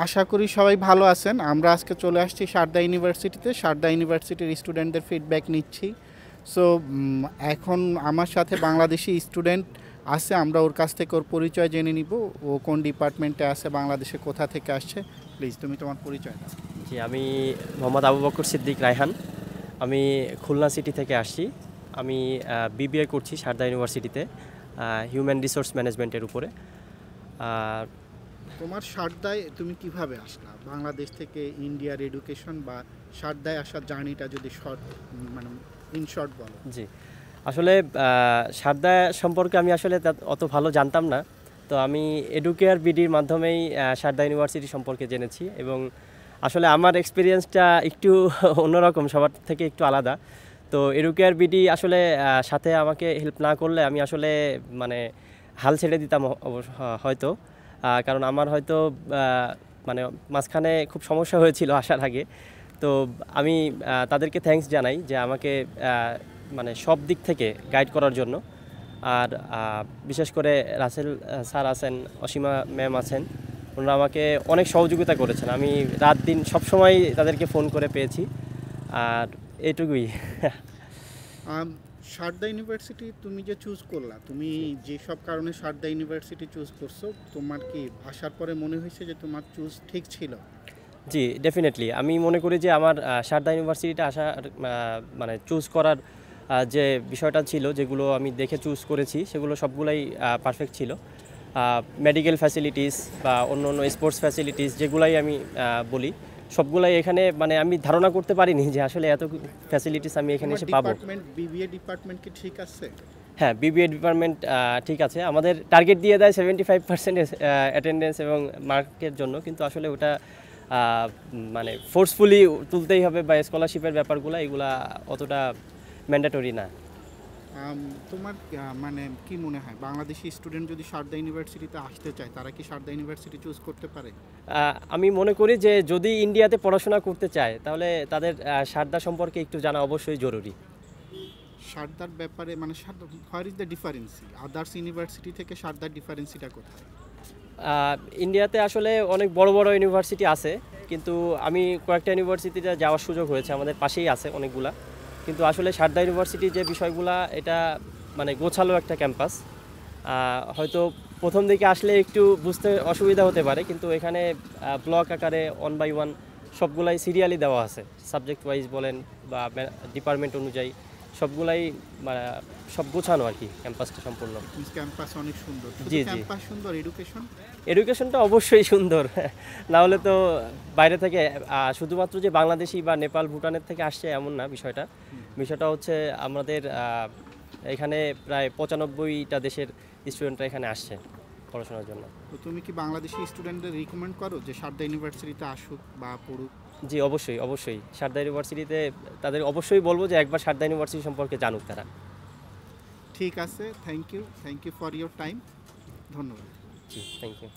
আশা করি সবাই ভালো আছেন। আমরা আজকে চলে আসছি সারদা ইউনিভার্সিটিতে। সারদা ইউনিভার্সিটির স্টুডেন্টদের ফিডব্যাক নিচ্ছি। সো এখন আমার সাথে বাংলাদেশি স্টুডেন্ট আছে, আমরা ওর কাছ থেকে ওর পরিচয় জেনে নিব। ও কোন ডিপার্টমেন্টে আছে, বাংলাদেশে কোথা থেকে আসছে। প্লিজ তুমি তোমার পরিচয় দাও। জি, আমি মোহাম্মদ আবু বকর সিদ্দিক রায়হান। আমি খুলনা সিটি থেকে আসছি। আমি বিবিএ করছি সারদা ইউনিভার্সিটিতে, হিউম্যান রিসোর্স ম্যানেজমেন্টের উপরে। আর তোমার সারদায় তুমি কিভাবে আসলা, বাংলাদেশ থেকে ইন্ডিয়ার এডুকেশন বা সারদায় আসার জার্নিটা যদি শর্ট মানে ইন শর্ট বলো। জি, আসলে সারদা সম্পর্কে আমি আসলে অত ভালো জানতাম না। তো আমি এডুকেয়ার বিডির মাধ্যমেই সারদা ইউনিভার্সিটি সম্পর্কে জেনেছি, এবং আসলে আমার এক্সপিরিয়েন্সটা একটু অন্যরকম, সবার থেকে একটু আলাদা। তো এডুকেয়ার বিডি আসলে সাথে আমাকে হেল্প না করলে আমি আসলে মানে হাল ছেড়ে দিতাম হয়তো। কারণ আমার হয়তো মানে মাঝখানে খুব সমস্যা হয়েছিল আসার আগে। তো আমি তাদেরকে থ্যাঙ্কস জানাই যে আমাকে মানে সব দিক থেকে গাইড করার জন্য। আর বিশেষ করে রাসেল স্যার আছেন, অসীমা ম্যাম আছেন, ওনারা আমাকে অনেক সহযোগিতা করেছেন। আমি রাত দিন সবসময় তাদেরকে ফোন করে পেয়েছি। আর এইটুকুই। সারদা ইউনিভার্সিটি তুমি যে চুজ করলা, তুমি যেসব কারণে সারদা ইউনিভার্সিটি চুজ করছো, তোমার কি আসার পরে মনে হয়েছে যে তোমার চুজ ঠিক ছিল? জি, ডেফিনেটলি আমি মনে করি যে আমার সারদা ইউনিভার্সিটিটা আসার মানে চুজ করার যে বিষয়টা ছিল, যেগুলো আমি দেখে চুজ করেছি, সেগুলো সবগুলাই পারফেক্ট ছিল। মেডিকেল ফ্যাসিলিটিস বা অন্য অন্য স্পোর্টস ফ্যাসিলিটিস যেগুলাই আমি বলি, সবগুলাই এখানে মানে আমি ধারণা করতে পারিনি যে আসলে এত ফ্যাসিলিটিস আমি এখানে এসে পাবো। বিবিএ ডিপার্টমেন্ট কি ঠিক আছে? হ্যাঁ, বিবিএ ডিপার্টমেন্ট ঠিক আছে। আমাদের টার্গেট দিয়ে দেয় 75% অ্যাটেন্ডেন্স এবং মার্কের জন্য, কিন্তু আসলে ওটা মানে ফোর্সফুলি তুলতেই হবে, বা স্কলারশিপের ব্যাপারগুলো এগুলা অতটা ম্যান্ডেটরি না। তোমার মানে কি মনে হয়, বাংলাদেশি স্টুডেন্ট যদি সারদা ইউনিভার্সিটিতে আসতে চায়, তারা কি সারদা ইউনিভার্সিটি চুজ করতে পারে? আমি মনে করি যে যদি ইন্ডিয়াতে পড়াশোনা করতে চায়, তাহলে তাদের সারদা সম্পর্কে একটু জানা অবশ্যই জরুরি। সারদার ব্যাপারে মানে where is the difference others university থেকে? সারদার ডিফারেন্সিটা কোথায়? ইন্ডিয়াতে আসলে অনেক বড় বড় ইউনিভার্সিটি আছে, কিন্তু আমি কয়েকটা ইউনিভার্সিটিতে যাওয়ার সুযোগ হয়েছে, আমাদের পাশেই আছে অনেকগুলা। কিন্তু আসলে সারদা ইউনিভার্সিটির যে বিষয়গুলা, এটা মানে গোছালো একটা ক্যাম্পাস। হয়তো প্রথম দিকে আসলে একটু বুঝতে অসুবিধা হতে পারে, কিন্তু এখানে ব্লক আকারে 1 by 1 সবগুলাই সিরিয়ালি দেওয়া আছে, সাবজেক্ট ওয়াইজ বলেন বা ডিপার্টমেন্ট অনুযায়ী সবগুলাই মানে সব গোছানো আর কি ক্যাম্পাসটা সম্পূর্ণ। ক্যাম্পাস অনেক সুন্দর। জি জি, ক্যাম্পাস সুন্দর, এডুকেশনটা অবশ্যই সুন্দর। না হলে তো বাইরে থেকে শুধুমাত্র যে বাংলাদেশি বা নেপাল ভুটানের থেকে আসছে এমন না বিষয়টা। বিষয়টা হচ্ছে আমাদের এখানে প্রায় 95টা দেশের স্টুডেন্টরা এখানে আসছে পড়াশোনার জন্য। তো তুমি কি বাংলাদেশি স্টুডেন্টদের রিকমেন্ড করো যে সারদা ইউনিভার্সিটিতে আসুক বা পড়ুক? জি, অবশ্যই অবশ্যই সারদা ইউনিভার্সিটিতে তাদের অবশ্যই বলবো যে একবার সারদা ইউনিভার্সিটি সম্পর্কে জানুক তারা। ঠিক আছে, thank you for your time. ধন্যবাদ। জি, থ্যাংক ইউ।